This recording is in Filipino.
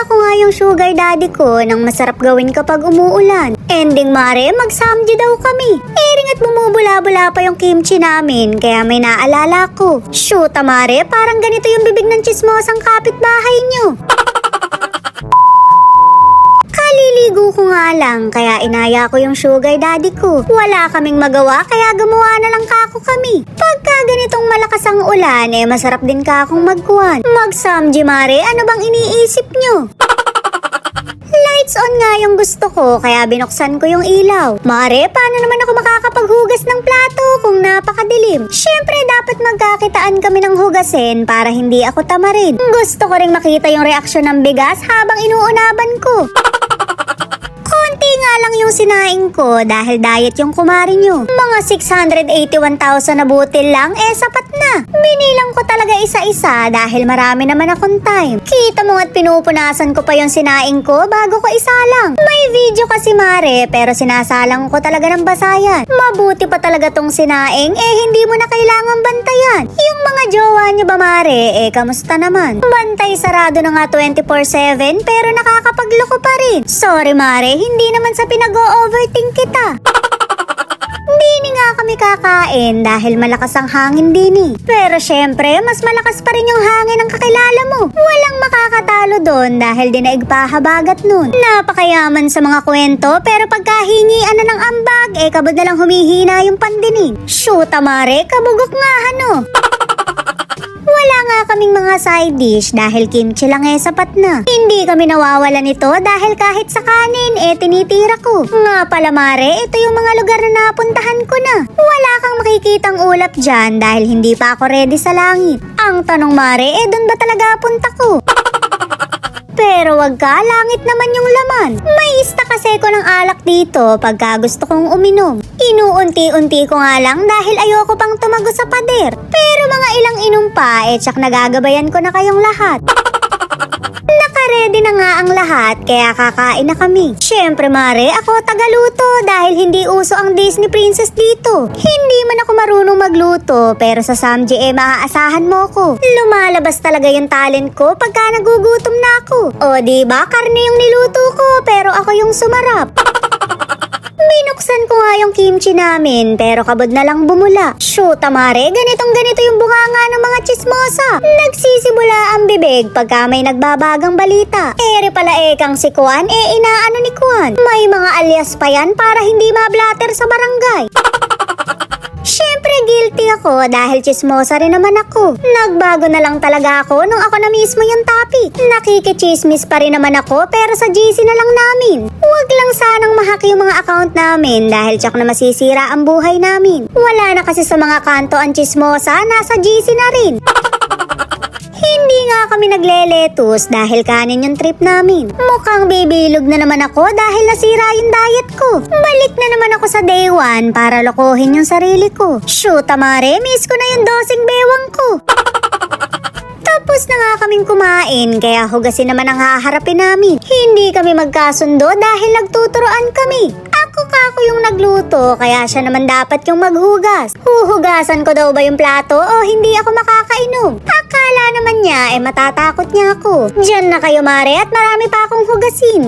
ako nga yung sugar daddy ko nang masarap gawin kapag umuulan. Ending mare, mag-samji daw kami. Ering at bumubula-bula pa yung kimchi namin kaya may naalala ko. Shoot mare, parang ganito yung bibig ng chismosang kapitbahay nyo. Kaliligo ko nga lang kaya inaya ko yung sugar daddy ko. Wala kaming magawa kaya gumawa na lang kako kami. Pagka ganitong malakas ang ulan masarap din kakong magkuhan. Mag-samji mare, ano bang iniisip nyo? Lights on nga yung gusto ko kaya binuksan ko yung ilaw. Mare, paano naman ako makakapaghugas ng plato kung napakadilim? Syempre dapat magkakitaan kami ng hugasin para hindi ako tamarin. Gusto ko ring makita yung reaksyon ng bigas habang inuunaban ko. Konti nga lang yung sinaing ko dahil diet yung kumari nyo. Mga 681,000 na butil lang, sapat na. Binilang ko talaga isa-isa dahil marami naman akong time. Kita mo at pinupunasan ko pa yung sinaing ko bago ko isalang. May video kasi mare, pero sinasalang ko talaga ng basayan. Mabuti pa talaga tong sinaing, hindi mo na kailangan bantayan. Yung mga jowa nyo ba mare, kamusta naman? Bantay sarado na nga 24/7 pero nakakapagloko pa rin. Sorry mare, hindi naman sa pinag-o-overthink kita. Dini nga kami kakain dahil malakas ang hangin dini. Pero syempre, mas malakas pa rin yung hangin ng kakilala mo. Walang makakatalo doon dahil dinaig pa habagat nun. Napakayaman sa mga kwento pero pagkahingian na ng ambag, kabod na lang humihina yung pandinig. Shoot mare, kabugok nga ano. Wala nga kaming mga side dish dahil kimchi lang sapat na. Hindi kami nawawala nito dahil kahit sa kanin tinitira ko. Nga pala mare, ito yung mga lugar na napuntahan ko na. Wala kang makikitang ulap dyan dahil hindi pa ako ready sa langit. Ang tanong mare, dun ba talaga punta ko? Pero wag ka, langit naman yung laman. May ista kasi ko ng alak dito pagka gusto kong uminom. Inuunti-unti ko nga lang dahil ayoko pang tumago sa pader. Pero mga ilang inom pa, tsak nagagabayan ko na kayong lahat. Naka-ready na nga ang lahat kaya kakain na kami. Syempre mare, ako tagaluto dahil hindi uso ang Disney princess dito. Hindi man ako marunong magluto pero sa samji maaasahan mo ko. Lumalabas talaga yung talent ko pagka nagugutom na ako. O diba, karne yung niluto ko pero ako yung sumarap. Binuksan ko nga yung kimchi namin pero kabod na lang bumula. Shoot mare, ganito yung bunganga ng mga chismosa. Nagsisimula ang bibig pagka may nagbabagang balita. Ere pala kang si Kuan, inaano ni Kuan. May mga alias pa yan para hindi mablatter sa barangay. Syempre guilty ako dahil chismosa rin naman ako. Nagbago na lang talaga ako nung ako na mismo yung topic. Nakikichismis pa rin naman ako pero sa GC na lang namin. Huwag lang sanang mahak yung mga account namin dahil tsak na masisira ang buhay namin. Wala na kasi sa mga kanto ang chismosa, nasa GC na rin. Hindi nga kami nagleletus dahil kanin yung trip namin. Mukhang bibilog na naman ako dahil nasira yung diet ko. Balik na naman ako sa day 1 para lokohin yung sarili ko. Shoot mare, miss ko na yung dosing bewang ko. Tapos na nga kaming kumain kaya hugasin naman ang haharapin namin. Hindi kami magkasundo dahil nagtuturoan kami. Ako yung nagluto kaya siya naman dapat yung maghugas. Huhugasan ko daw ba yung plato o hindi ako makakainom? Akala naman niya matatakot niya ako. Diyan na kayo mare at marami pa akong hugasin.